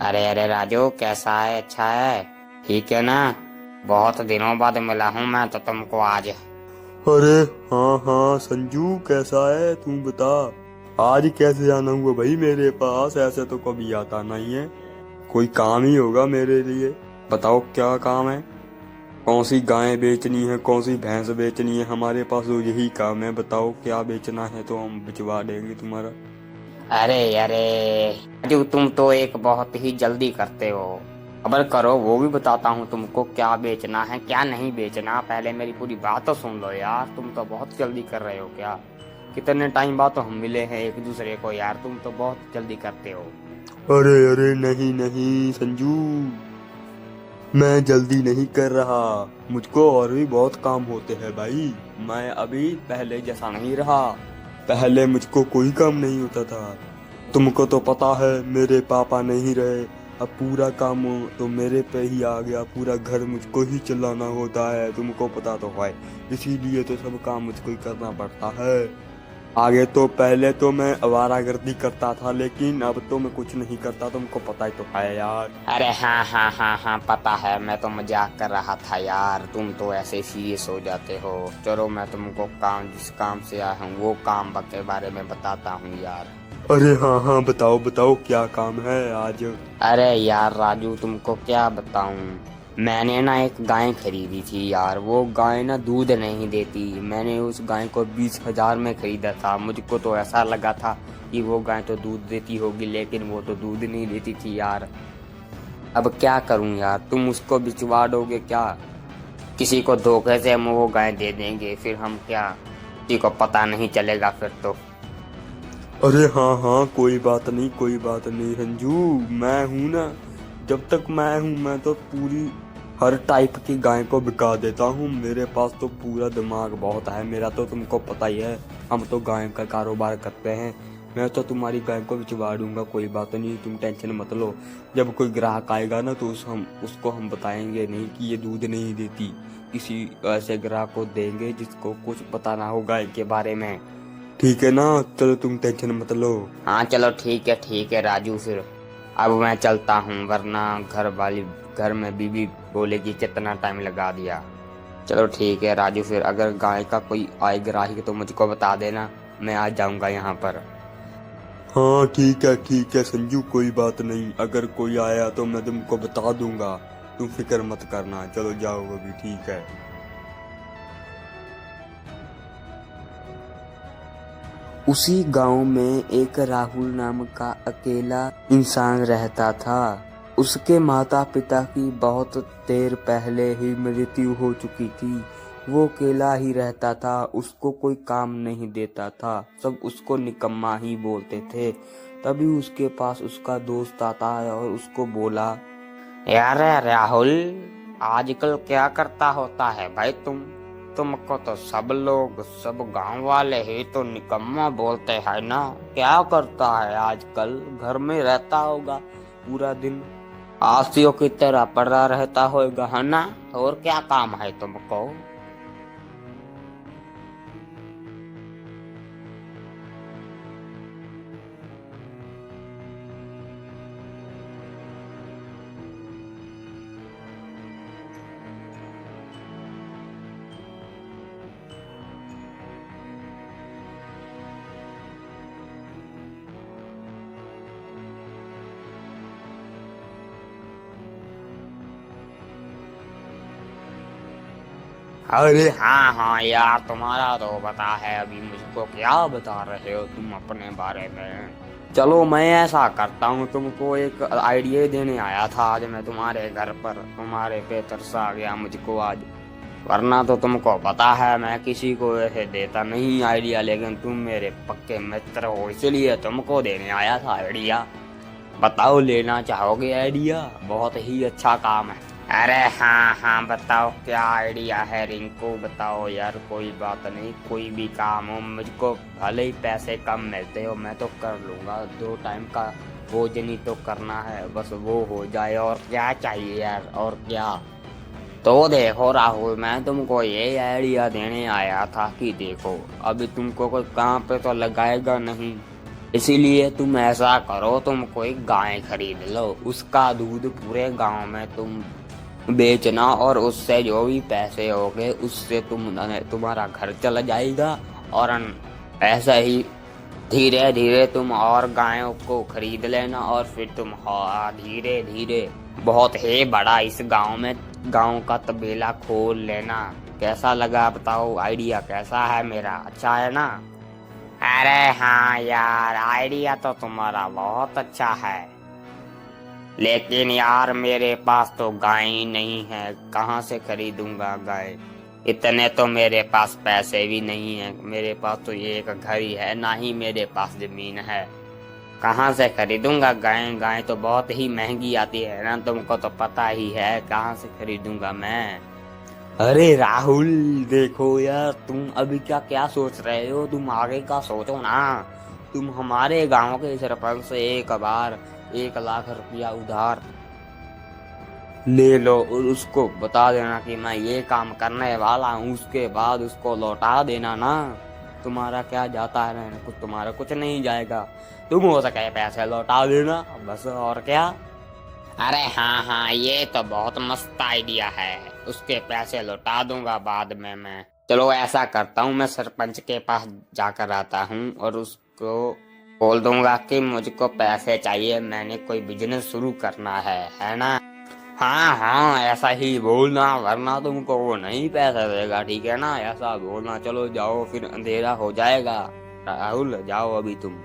अरे अरे राजू, कैसा है? अच्छा है? ठीक है ना? बहुत दिनों बाद मिला हूँ मैं तो तुमको आज। अरे हाँ हाँ संजू, कैसा है तू बता। आज कैसे आना हुआ भाई मेरे पास? ऐसे तो कभी आता नहीं है। कोई काम ही होगा मेरे लिए। बताओ क्या काम है। कौन सी गाय बेचनी है, कौन सी भैंस बेचनी है? हमारे पास तो यही काम है। बताओ क्या बेचना है तो हम बिचवा देंगे तुम्हारा। अरे अरे राजू, तुम तो एक बहुत ही जल्दी करते हो। खबर करो, वो भी बताता हूँ तुमको क्या बेचना है क्या नहीं बेचना। पहले मेरी पूरी बात तो सुन लो यार, तुम तो बहुत जल्दी कर रहे हो क्या? कितने टाइम बाद तो हम मिले हैं एक दूसरे को यार, तुम तो बहुत जल्दी करते हो। अरे अरे नहीं नहीं संजू, मैं जल्दी नहीं कर रहा। मुझको और भी बहुत काम होते हैं भाई। मैं अभी पहले जैसा नहीं रहा। पहले मुझको कोई काम नहीं होता था। तुमको तो पता है मेरे पापा नहीं रहे। अब पूरा काम तो मेरे पे ही आ गया। पूरा घर मुझको ही चलाना होता है, तुमको पता तो है। इसीलिए तो सब काम मुझको ही करना पड़ता है। आगे तो पहले तो मैं आवारागर्दी करता था, लेकिन अब तो मैं कुछ नहीं करता। तुमको पता ही तो है यार। अरे हाँ हाँ हाँ हाँ, पता है, मैं तो मजाक कर रहा था यार। तुम तो ऐसे सीरियस हो जाते हो। चलो मैं तुमको काम, जिस काम से आया हूँ वो काम के बारे में बताता हूँ यार। अरे हाँ हाँ बताओ बताओ क्या काम है आज। अरे यार राजू, तुमको क्या बताऊं। मैंने ना एक गाय खरीदी थी यार। वो गाय ना दूध नहीं देती। मैंने उस गाय को 20,000 में खरीदा था। मुझको तो ऐसा लगा था कि वो गाय तो दूध देती होगी, लेकिन वो तो दूध नहीं देती थी यार। अब क्या करूं यार, तुम उसको बिचवा दोगे क्या? किसी को धोखे से हम वो गाय दे देंगे, फिर हम क्या, किसी को पता नहीं चलेगा फिर तो। अरे हाँ हाँ कोई बात नहीं, कोई बात नहीं संजू। मैं हूं ना। जब तक मैं हूं मैं तो पूरी हर टाइप की गाय को बिका देता हूँ। मेरे पास तो पूरा दिमाग बहुत है मेरा, तो तुमको पता ही है। हम तो गाय का कारोबार करते हैं। मैं तो तुम्हारी गाय को बिचवा दूंगा, कोई बात नहीं, तुम टेंशन मत लो। जब कोई ग्राहक आएगा ना तो उसको हम बताएंगे नहीं कि ये दूध नहीं देती। किसी ऐसे ग्राहक को देंगे जिसको कुछ पता ना हो गाय के बारे में। ठीक है ना? चलो तुम टेंशन मत लो। हाँ चलो ठीक है राजू, फिर अब मैं चलता हूँ, वरना घर में बीबी बोलेगी कितना टाइम लगा दिया। चलो ठीक है राजू, फिर अगर गाय का कोई आए ग्राहक तो मुझको बता देना, मैं आ जाऊंगा यहाँ पर। हाँ ठीक है संजू, कोई बात नहीं। अगर कोई आया तो मैं तुमको बता दूंगा। तुम फिक्र मत करना। चलो जाओ अभी, ठीक है। उसी गांव में एक राहुल नाम का अकेला इंसान रहता था। उसके माता पिता की बहुत देर पहले ही मृत्यु हो चुकी थी। वो अकेला ही रहता था, उसको कोई काम नहीं देता था, सब उसको निकम्मा ही बोलते थे। तभी उसके पास उसका दोस्त आता है और उसको बोला, यार राहुल, आजकल क्या करता होता है भाई तुमको तो सब लोग, सब गांव वाले ही तो निकम्मा बोलते हैं ना। क्या करता है आजकल? घर में रहता होगा पूरा दिन, आसियों की तरह पड़ा रहता होगा, है ना? और क्या काम है तुमको? अरे हाँ हाँ यार, तुम्हारा तो बता है, अभी मुझको क्या बता रहे हो तुम अपने बारे में? चलो मैं ऐसा करता हूँ, तुमको एक आइडिया देने आया था आज मैं तुम्हारे घर पर। तुम्हारे पे तरस आ गया मुझको आज, वरना तो तुमको पता है मैं किसी को ऐसे देता नहीं आइडिया, लेकिन तुम मेरे पक्के मित्र हो इसलिए तुमको देने आया था आइडिया। बताओ, लेना चाहोगे आइडिया? बहुत ही अच्छा काम है। अरे हाँ हाँ, बताओ क्या आइडिया है रिंकू, बताओ यार। कोई बात नहीं, कोई भी काम हो मुझको, भले ही पैसे कम मिलते हो मैं तो कर लूँगा। 2 टाइम का भोजन ही तो करना है, बस वो हो जाए, और क्या चाहिए यार, और क्या। तो देखो राहुल, मैं तुमको ये आइडिया देने आया था कि देखो, अभी तुमको कोई काम पे तो लगाएगा नहीं, इसीलिए तुम ऐसा करो, तुम कोई गाय खरीद लो, उसका दूध पूरे गांव में तुम बेचना और उससे जो भी पैसे होंगे उससे तुम्हारा घर चला जाएगा। और ऐसा ही धीरे धीरे तुम और गायों को खरीद लेना और फिर तुम धीरे धीरे बहुत ही बड़ा इस गांव का तबेला खोल लेना। कैसा लगा बताओ? आइडिया कैसा है मेरा? अच्छा है ना? अरे हाँ यार, आइडिया तो तुम्हारा बहुत अच्छा है, लेकिन यार मेरे पास तो गाय ही नहीं है, कहाँ से खरीदूंगा गाय? इतने तो मेरे पास पैसे भी नहीं है, मेरे पास तो ये एक घर ही है, ना ही मेरे पास जमीन है। कहाँ से खरीदूंगा गाय? गाय तो बहुत ही महंगी आती है ना, तुमको तो पता ही है, कहाँ से खरीदूंगा मैं? अरे राहुल, देखो यार, तुम अभी क्या क्या सोच रहे हो? तुम आगे का सोचो ना। तुम हमारे गांव के सरपंच से एक बार 1 लाख रुपया उधार ले लो और उसको बता देना कि मैं ये काम करने वाला हूँ, उसके बाद उसको लौटा देना ना। तुम्हारा क्या जाता है रहने कुछ? तुम्हारा कुछ नहीं जाएगा, तुम हो सके पैसे लौटा देना बस, और क्या? अरे हाँ हाँ, ये तो बहुत मस्त आइडिया है, उसके पैसे लौटा दूंगा बाद में मैं। चलो ऐसा करता हूँ, मैं सरपंच के पास जाकर आता हूँ और उसको बोल दूंगा कि मुझको पैसे चाहिए, मैंने कोई बिजनेस शुरू करना है ना? हाँ हाँ, ऐसा ही बोलना, वरना तुमको वो नहीं पैसा देगा, ठीक है ना? ऐसा बोलना। चलो जाओ, फिर अंधेरा हो जाएगा। राहुल जाओ अभी तुम।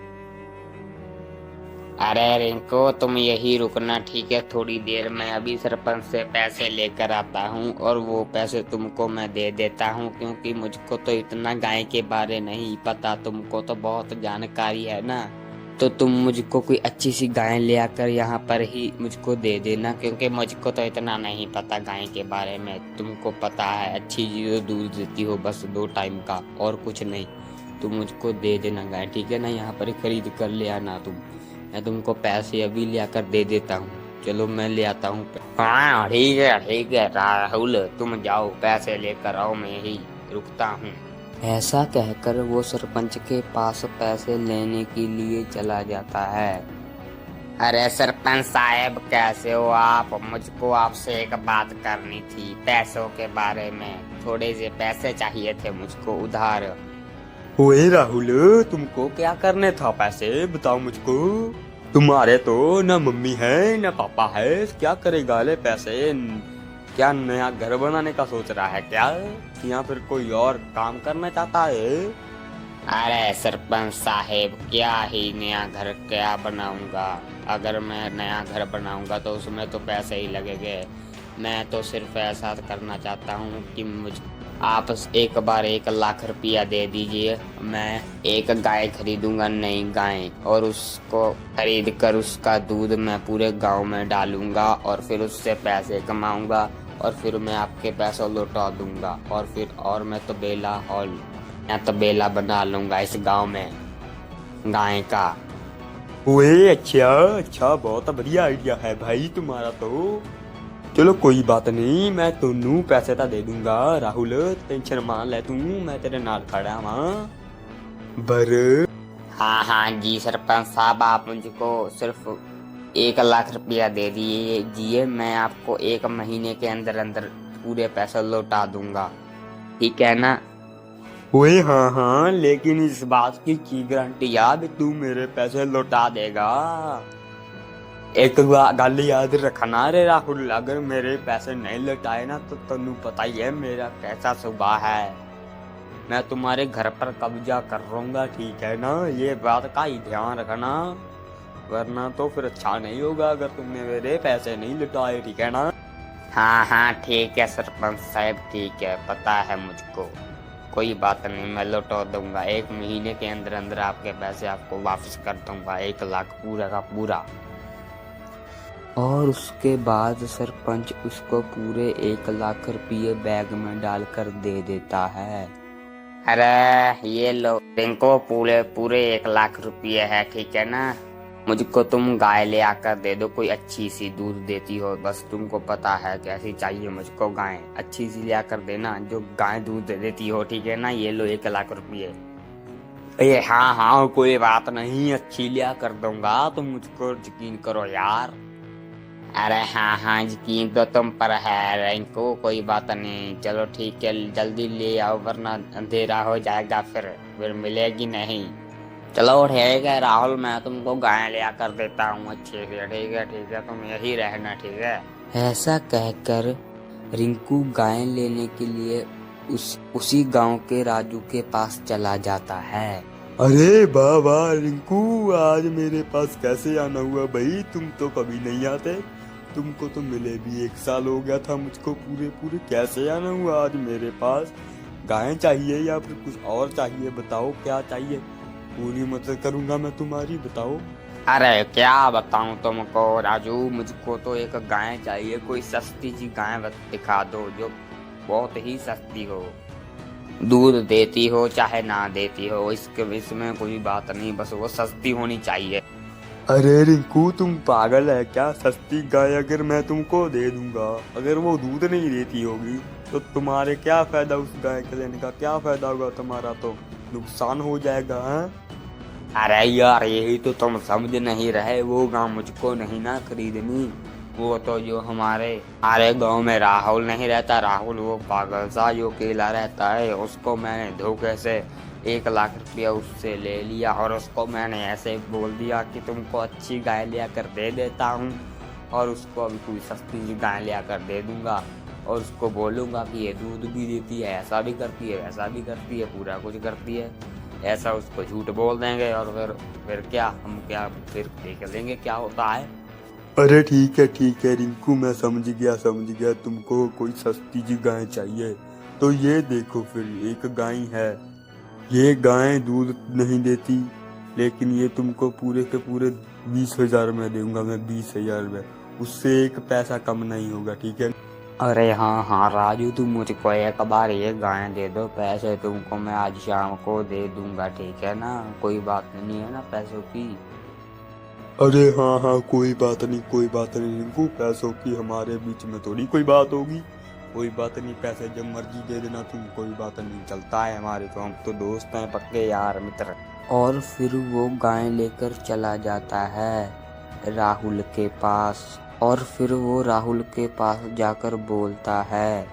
अरे रिंको, तुम यही रुकना, ठीक है? थोड़ी देर में अभी सरपंच से पैसे लेकर आता हूँ और वो पैसे तुमको मैं दे देता हूँ, क्योंकि मुझको तो इतना गाय के बारे नहीं पता, तुमको तो बहुत जानकारी है ना। तो तुम मुझको कोई अच्छी सी गाय ले आकर यहाँ पर ही मुझको दे देना, क्योंकि मुझको तो इतना नहीं पता गाय के बारे में। तुमको पता है अच्छी चीज़ दूध देती हो बस 2 टाइम का, और कुछ नहीं। तुम मुझको दे देना गाय, ठीक है ना? यहाँ पर ही खरीद कर ले आना तुम, मैं तुमको पैसे अभी ले आकर दे देता हूँ। चलो मैं ले आता हूँ। हाँ ठीक है राहुल, तुम जाओ पैसे लेकर आओ, मैं ही रुकता हूँ। ऐसा कहकर वो सरपंच के पास पैसे लेने के लिए चला जाता है। अरे सरपंच साहब, कैसे हो आप? मुझको आपसे एक बात करनी थी पैसों के बारे में, थोड़े से पैसे चाहिए थे मुझको उधार। ओए राहुल, तुमको क्या करने था? पैसे बताओ मुझको। तुम्हारे तो ना मम्मी है ना पापा है, क्या करेगा ले पैसे? क्या नया घर बनाने का सोच रहा है क्या, या फिर कोई और काम करना चाहता है? अरे सरपंच साहेब, क्या ही नया घर क्या बनाऊंगा? अगर मैं नया घर बनाऊंगा तो उसमें तो पैसे ही लगेंगे। मैं तो सिर्फ ऐसा करना चाहता हूँ कि आप एक बार 1 लाख रुपया दे दीजिए, मैं एक गाय खरीदूंगा, नई गाय, और उसको खरीद कर उसका दूध मैं पूरे गांव में डालूंगा और फिर उससे पैसे कमाऊंगा और फिर मैं आपके पैसे लौटा दूंगा, और फिर और मैं तबेला बना लूंगा इस गांव में गाय का। ओए अच्छा अच्छा, बहुत बढ़िया आइडिया है भाई तुम्हारा तो। चलो कोई बात नहीं, मैं तुन्नू पैसे तो दे दूंगा राहुल, टेंशन मान ले तू, मैं तेरे नाल खड़ा वहां बर। हाँ हाँ जी सरपंच साहब, आप मुझको सिर्फ 1 लाख रुपया दे दीजिए, मैं आपको 1 महीने के अंदर अंदर पूरे पैसे लौटा दूंगा, ठीक है ना? ओए हाँ हाँ, लेकिन इस बात की गारंटी याद, तू मेरे पैसे लौटा देगा? एक गल याद रखना रे राहुल, अगर मेरे पैसे नहीं लौटाए ना तो तन्नू पता ही है मेरा कैसा स्वभाव है, मैं तुम्हारे घर पर कब्जा कर लूंगा, ठीक है ना? ये बात का ही ध्यान रखना, वरना तो फिर अच्छा नहीं होगा अगर तुमने मेरे पैसे नहीं लौटाए, ठीक है ना? हाँ हाँ ठीक है सरपंच साहब, ठीक है, पता है मुझको, कोई बात नहीं, मैं लौटा दूंगा 1 महीने के अंदर अंदर, आपके पैसे आपको वापस कर दूंगा, 1 लाख पूरा का पूरा। और उसके बाद सरपंच उसको पूरे 1 लाख रुपये बैग में डालकर दे देता है। अरे ये लो इनको पूरे पूरे 1 लाख रुपये है, ठीक है ना? मुझको तुम गाय ले आकर दे दो, कोई अच्छी सी दूध देती हो, बस तुमको पता है कैसी चाहिए मुझको गाय, अच्छी सी ले आकर देना जो गाय दूध दे देती हो, ठीक है ना? ये लो 1 लाख रुपये। ये हाँ हाँ कोई बात नहीं, अच्छी लिया कर दूंगा, तुम मुझको यकीन करो यार। अरे हाँ हाँ यकीन तो तुम पर है रिंकू, कोई बात नहीं, चलो ठीक है जल्दी ले आओ वरना अंधेरा हो जाएगा, फिर मिलेगी नहीं। चलो ठीक है राहुल, मैं तुमको गाय लिया कर देता हूँ अच्छे से, ठीक है तुम यही रहना, ठीक है। ऐसा कहकर रिंकू गाय लेने के लिए उसी गांव के राजू के पास चला जाता है। अरे वाह वाह रिंकू, आज मेरे पास कैसे आना हुआ भाई, तुम तो कभी नहीं आते। तुमको तो मिले भी 1 साल हो गया था मुझको, पूरे पूरे कैसे आना हुआ आज मेरे पास। गाय चाहिए या फिर कुछ और चाहिए, बताओ क्या चाहिए, पूरी मदद करूंगा मैं तुम्हारी, बताओ। अरे क्या बताऊं तुमको राजू, मुझको तो एक गाय चाहिए, कोई सस्ती सी गाय दिखा दो जो बहुत ही सस्ती हो, दूध देती हो चाहे ना देती हो, इसमें कोई बात नहीं, बस वो सस्ती होनी चाहिए। अरे रिंकू तुम पागल है क्या, सस्ती गाय अगर मैं तुमको दे दूंगा, अगर वो दूध नहीं देती होगी तो तुम्हारे क्या फायदा, उस गाय के लेने का क्या फायदा होगा, तुम्हारा तो नुकसान हो जाएगा है? अरे यार यही तो तुम समझ नहीं रहे, वो गाँव मुझको नहीं ना खरीदनी, वो तो जो हमारे गांव में राहुल नहीं रहता, राहुल वो पागल सा जो अकेला रहता है, उसको मैंने धोखे से 1 लाख रुपया उससे ले लिया और उसको मैंने ऐसे बोल दिया कि तुमको अच्छी गाय लिया कर दे देता हूँ, और उसको अभी कोई सस्ती सी गाय लिया कर दे दूंगा, और उसको बोलूंगा कि ये दूध भी देती है, ऐसा भी करती है वैसा भी करती है, पूरा कुछ करती है, ऐसा उसको झूठ बोल देंगे, और फिर क्या हम क्या फिर देख लेंगे क्या होता है। अरे ठीक है रिंकू, मैं समझ गया, तुमको कोई सस्ती सी गाय चाहिए, तो ये देखो फिर एक गाय है, ये गाय दूध नहीं देती, लेकिन ये तुमको पूरे के पूरे 20,000 में दूंगा मैं, 20,000 में, उससे एक पैसा कम नहीं होगा, ठीक है। अरे हाँ हाँ राजू, तुम मुझको एक बार ये गाय दे दो, पैसे तुमको मैं आज शाम को दे दूंगा, ठीक है ना, कोई बात नहीं है ना पैसों की। अरे हाँ हाँ कोई बात नहीं रिंकू, पैसों की हमारे बीच में थोड़ी कोई बात होगी, कोई बात नहीं, पैसे जब मर्जी दे देना तुम, कोई बात नहीं, चलता है हमारे तो, हम तो दोस्त हैं पक्के यार मित्र। और फिर वो गाय लेकर चला जाता है राहुल के पास, और फिर वो राहुल के पास जाकर बोलता है,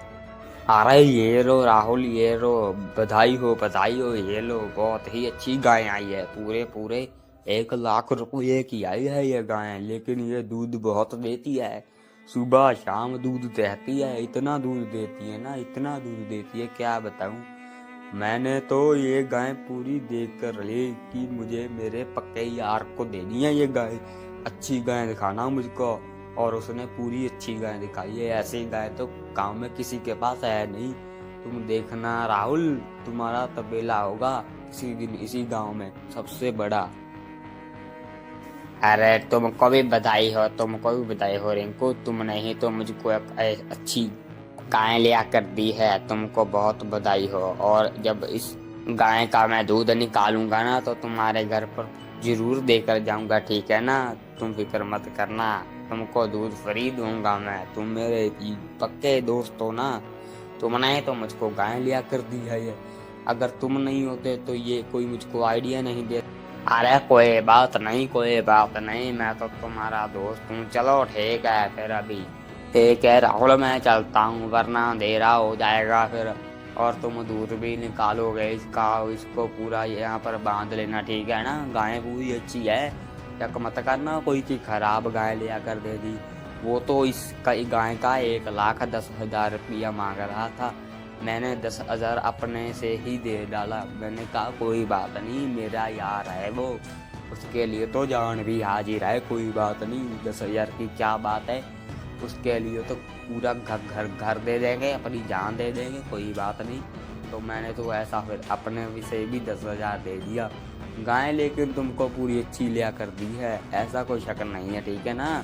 अरे ये लो राहुल, ये लो, बधाई हो, ये लो बहुत ही अच्छी गाय आई है, पूरे पूरे 1 लाख रुपये की आई है ये गाय, लेकिन ये दूध बहुत देती है, सुबह शाम दूध देती है, इतना दूध देती है ना, इतना दूध देती है क्या बताऊं। मैंने तो ये गाय पूरी देख कर ली कि मुझे मेरे पक्के यार को देनी है ये गाय, अच्छी गाय दिखाना मुझको, और उसने पूरी अच्छी गाय दिखाई है, ऐसी गाय तो गांव में किसी के पास है नहीं, तुम देखना राहुल, तुम्हारा तबेला होगा किसी दिन इसी गांव में सबसे बड़ा। अरे तुमको भी बधाई हो रिंकू, तुमने ही तो मुझको एक अच्छी गाय लिया कर दी है, तुमको बहुत बधाई हो, और जब इस गाय का मैं दूध निकालूंगा ना तो तुम्हारे घर पर जरूर देकर जाऊंगा, ठीक है ना, तुम फिक्र मत करना, तुमको दूध फ्री दूंगा मैं, तुम मेरे पक्के दोस्त हो ना, तुमने ही तो मुझको गाय लिया कर दी है ये, अगर तुम नहीं होते तो ये कोई मुझको आइडिया नहीं दे। अरे कोई बात नहीं, मैं तो तुम्हारा दोस्त हूँ, चलो ठीक है फिर अभी, ठीक है राहुल मैं चलता हूँ वरना अंधेरा हो जाएगा फिर, और तुम दूध भी निकालोगे इसका, इसको पूरा यहाँ पर बांध लेना, ठीक है ना, गाय पूरी अच्छी है, शक मत करना कोई की खराब गाय लिया कर दे दी, वो तो इसका गाय का 1,10,000 रुपया मांग रहा था, मैंने 10,000 अपने से ही दे डाला, मैंने कहा कोई बात नहीं, मेरा यार है वो, उसके लिए तो जान भी हाजिर है, कोई बात नहीं, 10,000 की क्या बात है, उसके लिए तो पूरा घर दे देंगे, अपनी जान दे देंगे, कोई बात नहीं, तो मैंने तो ऐसा फिर अपने से भी 10,000 दे दिया, गाय लेकिन तुमको पूरी अच्छी लिया कर दी है, ऐसा कोई शक नहीं है, ठीक है ना,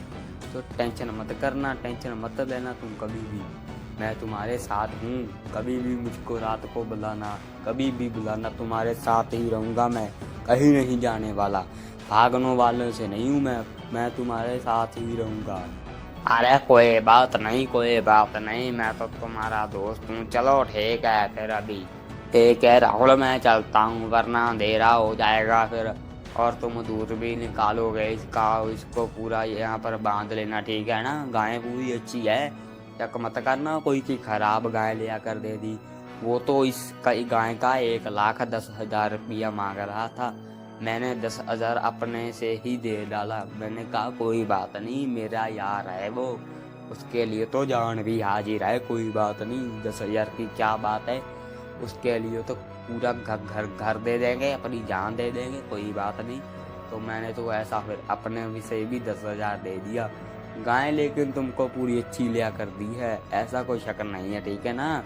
तो टेंशन मत करना, टेंशन मत लेना तुम कभी भी, मैं तुम्हारे साथ हूँ, कभी भी मुझको रात को बुलाना, कभी भी बुलाना, तुम्हारे साथ ही रहूँगा मैं, कहीं नहीं जाने वाला, भागने वालों से नहीं हूँ मैं तुम्हारे साथ ही रहूँगा। अरे कोई बात नहीं, मैं तो तुम्हारा दोस्त हूँ, चलो ठीक है फिर अभी, ठीक है राहुल, मैं चलता हूँ वरना अंधेरा हो जाएगा फिर, और तुम दूध भी निकालोगे इसका, इसको पूरा यहाँ पर बांध लेना, ठीक है ना। गाय पूरी अच्छी है, चक मत करना कोई की खराब गाय ले आकर दे दी। वो तो इस गाय का 1,10,000 रुपया मांग रहा था, मैंने 10,000 अपने से ही दे डाला। मैंने कहा कोई बात नहीं, मेरा यार है वो, उसके लिए तो जान भी हाजिर है, कोई बात नहीं, 10,000 की क्या बात है, उसके लिए तो पूरा घर घर दे देंगे, अपनी जान दे देंगे, कोई बात नहीं। तो मैंने तो ऐसा फिर अपने विषय भी 10,000 दे दिया। गाय लेकिन तुमको पूरी अच्छी लिया कर दी है, ऐसा कोई शक नहीं है, ठीक है ना।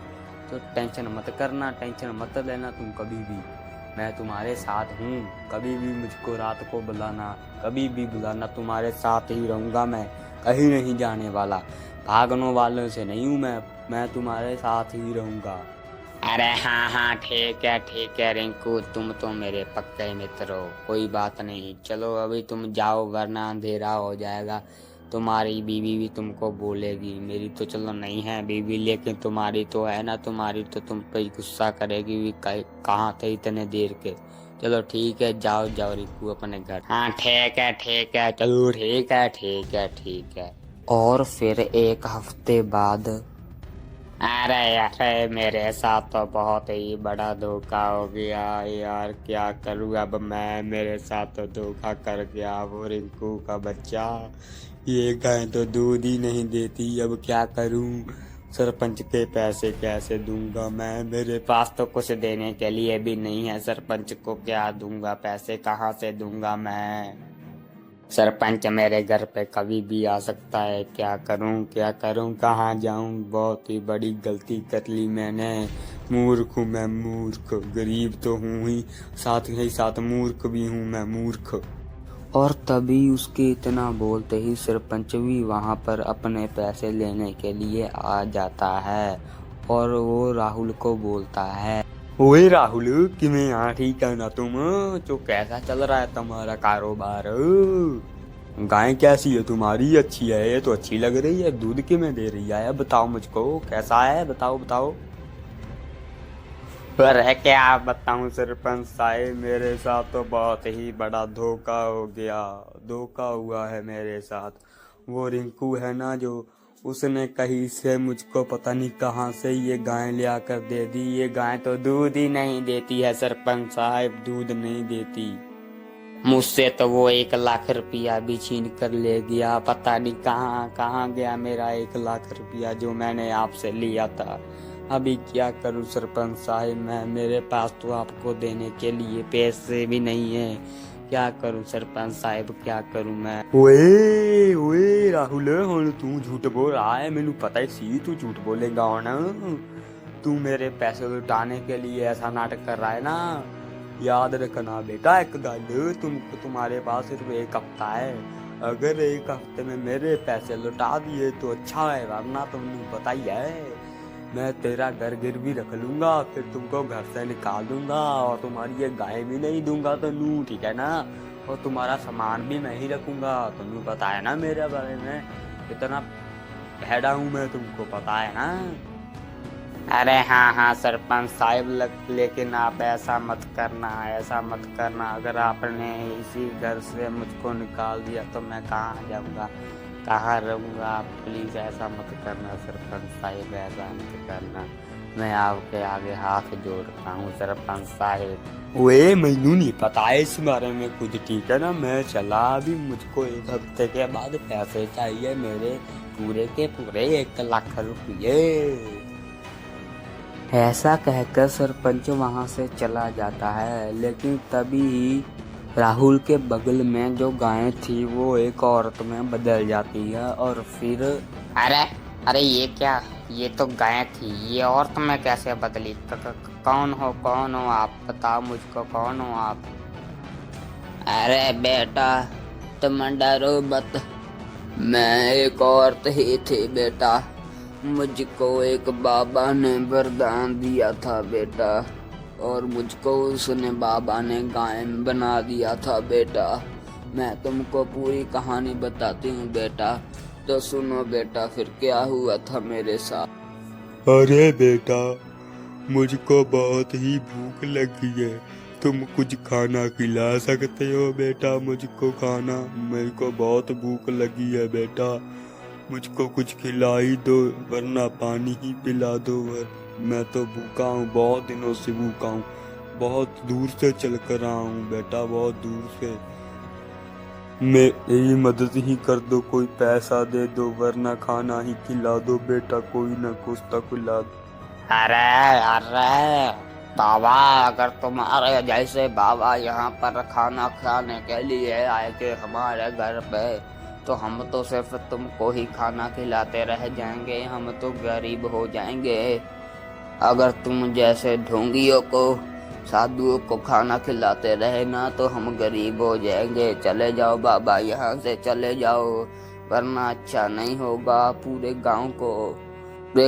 तो टेंशन मत करना, टेंशन मत लेना तुम कभी भी, मैं तुम्हारे साथ हूँ। कभी भी मुझको रात को बुलाना, कभी भी बुलाना, तुम्हारे साथ ही रहूँगा मैं, कहीं नहीं जाने वाला, भागने वालों से नहीं हूँ मैं तुम्हारे साथ ही रहूँगा। अरे हाँ हाँ ठीक है रिंकू, तुम तो मेरे पक्के मित्र हो, कोई बात नहीं। चलो अभी तुम जाओ वरना अंधेरा हो जाएगा। तुम्हारी बीवी भी तुमको बोलेगी, मेरी तो चलो नहीं है बीवी, लेकिन तुम्हारी तो है ना, तुम्हारी तो तुम पे गुस्सा करेगी भी, कहाँ थे इतने देर के। चलो ठीक है, जाओ जाओ रिंकू अपने घर। हाँ ठीक है चलो ठीक है। और फिर एक हफ्ते बाद, अरे मेरे साथ तो बहुत ही बड़ा धोखा हो गया यार, क्या करूँ अब मैं, मेरे साथ तो धोखा कर गया वो रिंकू का बच्चा। ये गाय तो दूध ही नहीं देती, अब क्या करूँ, सरपंच के पैसे कैसे दूंगा मैं, मेरे पास तो कुछ देने के लिए भी नहीं है, सरपंच को क्या दूंगा, पैसे कहाँ से दूंगा मैं। सरपंच मेरे घर पे कभी भी आ सकता है, क्या करूं कहाँ जाऊं, बहुत ही बड़ी गलती कर ली मैंने, मूर्ख हूँ मैं, मूर्ख, गरीब तो हूँ ही, साथ ही साथ मूर्ख भी हूँ मैं, मूर्ख। और तभी उसके इतना बोलते ही सरपंच भी वहाँ पर अपने पैसे लेने के लिए आ जाता है, और वो राहुल को बोलता है, ओए राहुल, किमें यहाँ ठीक है ना तुम, जो कैसा चल रहा है तुम्हारा कारोबार, गाय कैसी है तुम्हारी, अच्छी है, ये तो अच्छी लग रही है, दूध किमें दे रही है, बताओ मुझको कैसा है, बताओ। अरे क्या बताऊं सरपंच साहब, मेरे साथ तो बहुत ही बड़ा धोखा हो गया, धोखा हुआ है मेरे साथ। वो रिंकू है ना जो, उसने कहीं से मुझको पता नहीं कहाँ से ये गाय ले आकर दे दी, ये गाय तो दूध ही नहीं देती है सरपंच साहब, दूध नहीं देती। मुझसे तो वो 1,00,000 रुपया भी छीन कर ले गया, पता नहीं कहाँ गया मेरा 1,00,000 रुपया जो मैंने आपसे लिया था। अभी क्या करूं सरपंच साहब मैं, मेरे पास तो आपको देने के लिए पैसे भी नहीं है, क्या करूं सरपंच साहब, क्या करूं मैं। ओए राहुल, हुण तू झूठ बोल रहा है, मैनू पता ही सी तू झूठ बोलेगा हुण, तू मेरे पैसे लुटाने के लिए ऐसा नाटक कर रहा है ना। याद रखना बेटा एक गल, तुम्हारे पास सिर्फ 1 हफ्ता है, अगर 1 हफ्ते में मेरे पैसे लुटा दिए तो अच्छा है, वरना तुमने पता ही है, मैं तेरा घर गिरवी रख लूंगा, फिर तुमको घर से निकाल दूंगा, और तुम्हारी ये गाय भी नहीं दूंगा तन्नू, ठीक है ना, और तुम्हारा सामान भी मैं ही रखूंगा, तुमने पता है ना मेरे बारे में, इतना भैड़ा हूँ मैं, तुमको पता है ना। अरे हाँ सरपंच साहब, लेकिन आप ऐसा मत करना, अगर आपने इसी घर से मुझको निकाल दिया तो मैं कहाँ जाऊँगा, कहाँ रहूँगा, आप प्लीज़ ऐसा मत करना सरपंच साहब, ऐसा मत करना, मैं आपके आगे हाथ जोड़ता हूँ सरपंच साहब। ओए मैनू नहीं पता है इस बारे में कुछ, ठीक है ना, मैं चला अभी, मुझको 1 हफ्ते के बाद पैसे चाहिए मेरे पूरे के पूरे 1,00,000 रुपये। ऐसा कहकर सरपंच वहां से चला जाता है, लेकिन तभी राहुल के बगल में जो गाय थी वो एक औरत में बदल जाती है, और फिर अरे ये क्या, ये तो गाय थी, ये औरत में कैसे बदली, कौन हो आप, बताओ मुझको कौन हो आप। अरे बेटा तुम डरो मत, मैं एक औरत ही थी बेटा, मुझको एक बाबा ने वरदान दिया था बेटा, और मुझको उसने बाबा ने गाय बना दिया था बेटा, मैं तुमको पूरी कहानी बताती हूँ बेटा, तो सुनो बेटा फिर क्या हुआ था मेरे साथ। अरे बेटा मुझको बहुत ही भूख लगी है, तुम कुछ खाना खिला सकते हो बेटा मुझको खाना? मेरे को बहुत भूख लगी है बेटा, मुझको कुछ खिला ही दो, वरना पानी ही पिला दो। मैं तो भूखा हूँ, बहुत दिनों से भूखा हूँ, बहुत दूर से चल कर आया हूँ बेटा, बहुत दूर से। मेरी मदद ही कर दो, कोई पैसा दे दो, वरना खाना ही खिला दो बेटा, कोई ना कुछ तो खिला दो। अरे अरे बाबा, अगर तुम्हारे जैसे बाबा यहाँ पर खाना खाने के लिए आए थे हमारे घर पे, तो हम तो सिर्फ तुमको ही खाना खिलाते रह जाएंगे, हम तो गरीब हो जाएंगे। अगर तुम जैसे ढोंगियों को, साधुओं को खाना खिलाते रहे ना, तो हम गरीब हो जाएंगे। चले जाओ बाबा, यहाँ से चले जाओ, वरना अच्छा नहीं होगा। पूरे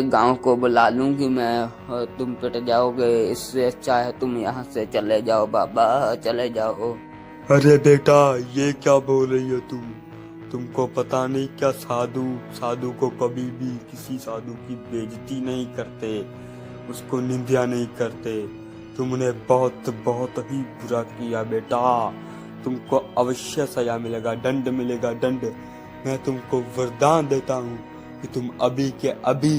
गांव को बुला लूंगी मैं और तुम पिट जाओगे। इससे अच्छा है तुम यहाँ से चले जाओ बाबा, चले जाओ। अरे बेटा, ये क्या बोल रही हो तुम? तुमको पता नहीं क्या, साधु को कभी भी किसी साधु की बेइज्जती नहीं करते, उसको निंदा नहीं करते। तुमने बहुत बहुत ही बुरा किया बेटा, तुमको अवश्य सजा मिलेगा, दंड मिलेगा, दंड। मैं तुमको वरदान देता हूँ कि तुम अभी के अभी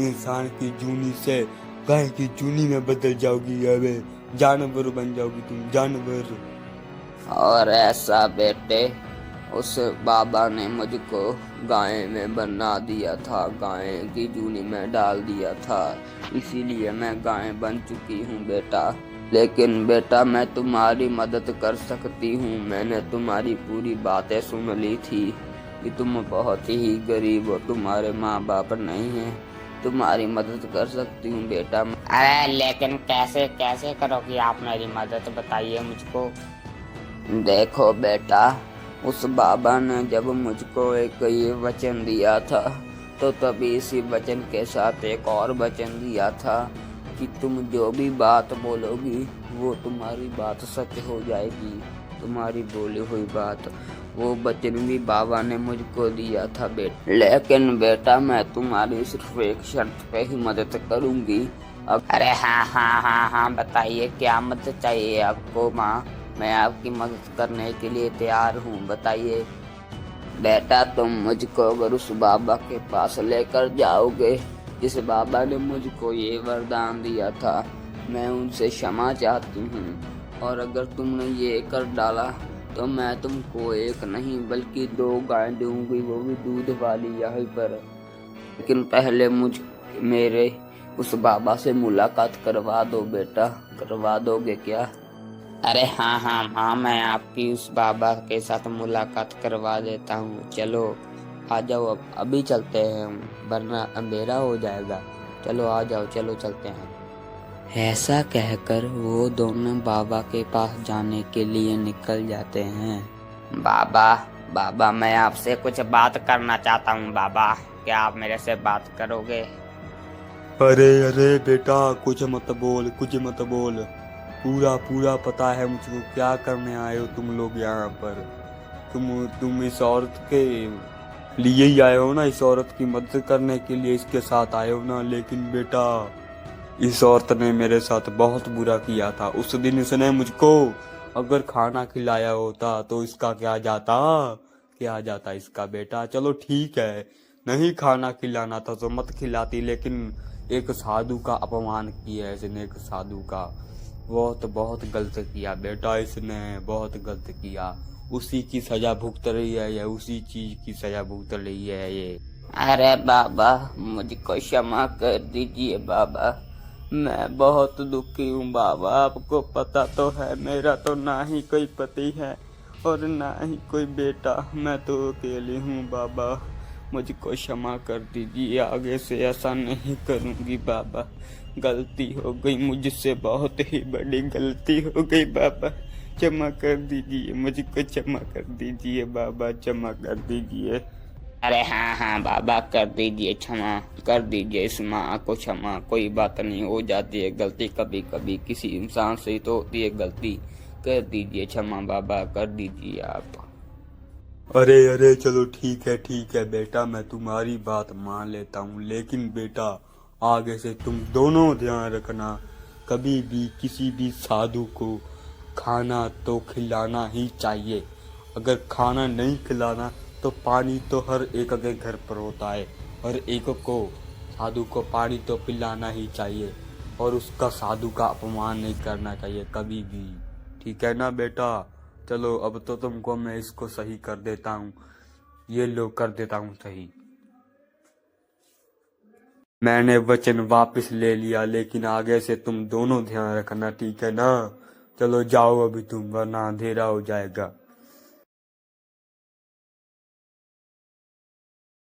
इंसान की जूनी से गाय की जूनी में बदल जाओगी, अबे जानवर बन जाओगी तुम, जानवर। और ऐसा बेटे, उस बाबा ने मुझको गाय में बना दिया था, गाय की जूनी में डाल दिया था, इसीलिए मैं गाय बन चुकी हूँ बेटा। लेकिन बेटा, मैं तुम्हारी मदद कर सकती हूँ। मैंने तुम्हारी पूरी बातें सुन ली थी कि तुम बहुत ही गरीब हो, तुम्हारे माँ बाप नहीं हैं, तुम्हारी मदद कर सकती हूँ बेटा। अरे लेकिन कैसे कैसे करोगी आप मेरी मदद, बताइए मुझको। देखो बेटा, उस बाबा ने जब मुझको एक ये वचन दिया था, तो तभी इसी वचन के साथ एक और वचन दिया था कि तुम जो भी बात बोलोगी वो तुम्हारी बात सच हो जाएगी, तुम्हारी बोली हुई बात। वो वचन भी बाबा ने मुझको दिया था बेटा। लेकिन बेटा, मैं तुम्हारी सिर्फ एक शर्त पे ही मदद करूंगी। अब अरे हाँ, बताइए क्या मदद चाहिए आपको माँ? मैं आपकी मदद करने के लिए तैयार हूँ, बताइए। बेटा, तुम मुझको अगर उस बाबा के पास लेकर जाओगे जिस बाबा ने मुझको ये वरदान दिया था, मैं उनसे क्षमा चाहती हूँ। और अगर तुमने ये कर डाला तो मैं तुमको एक नहीं बल्कि 2 गाय दूंगी, वो भी दूध वाली यहाँ पर। लेकिन पहले मेरे उस बाबा से मुलाकात करवा दो बेटा, करवा दोगे क्या? अरे हाँ, मैं आपकी उस बाबा के साथ मुलाकात करवा देता हूँ। चलो आ जाओ, अब अभी चलते हैं हम, वरना अंधेरा हो जाएगा। चलो आ जाओ, चलो चलते हैं। ऐसा कहकर वो दोनों बाबा के पास जाने के लिए निकल जाते हैं। बाबा, मैं आपसे कुछ बात करना चाहता हूँ बाबा, क्या आप मेरे से बात करोगे? अरे बेटा, कुछ मत बोल, कुछ मत बोल, पूरा पता है मुझको क्या करने आए हो तुम लोग यहाँ पर। तुम इस औरत के लिए ही आए हो ना, इस औरत की मदद करने के लिए इसके साथ आए हो ना। लेकिन बेटा, इस औरत ने मेरे साथ बहुत बुरा किया था। उस दिन इसने मुझको अगर खाना खिलाया होता तो इसका क्या जाता इसका बेटा। चलो ठीक है, नहीं खाना खिलाना था तो मत खिलाती, लेकिन एक साधु का अपमान किया है इसने, एक साधु का। बहुत गलत किया बेटा, इसने बहुत गलत किया। उसी की सजा भुगत रही है ये, उसी चीज की सजा भुगत रही है ये। अरे बाबा, मुझको क्षमा कर दीजिए बाबा, मैं बहुत दुखी हूँ बाबा। आपको पता तो है मेरा तो ना ही कोई पति है और ना ही कोई बेटा, मैं तो अकेली हूँ बाबा। मुझको क्षमा कर दीजिए, आगे से ऐसा नहीं करूँगी बाबा। गलती हो गई मुझसे, बहुत ही बड़ी गलती हो गई बाबा, क्षमा कर दीजिए, मुझको क्षमा कर दीजिए बाबा, क्षमा कर दीजिए। अरे हाँ बाबा, कर दीजिए क्षमा, कर दीजिए इस माँ को क्षमा। कोई बात नहीं, हो जाती है गलती कभी कभी, किसी इंसान से ही तो होती है गलती। कर दीजिए क्षमा बाबा, कर दीजिए आप। अरे चलो ठीक है बेटा, मैं तुम्हारी बात मान लेता हूँ। लेकिन बेटा, आगे से तुम दोनों ध्यान रखना, कभी भी किसी भी साधु को खाना तो खिलाना ही चाहिए। अगर खाना नहीं खिलाना तो पानी तो हर एक के घर पर होता है, हर एक को साधु को पानी तो पिलाना ही चाहिए और उसका साधु का अपमान नहीं करना चाहिए कभी भी। ठीक है ना बेटा? चलो अब तो तुमको मैं इसको सही कर देता हूँ, ये लो कर देता हूँ सही। मैंने वचन वापस ले लिया, लेकिन आगे से तुम दोनों ध्यान रखना, ठीक है ना? चलो जाओ अभी तुम, वरना अंधेरा हो जाएगा।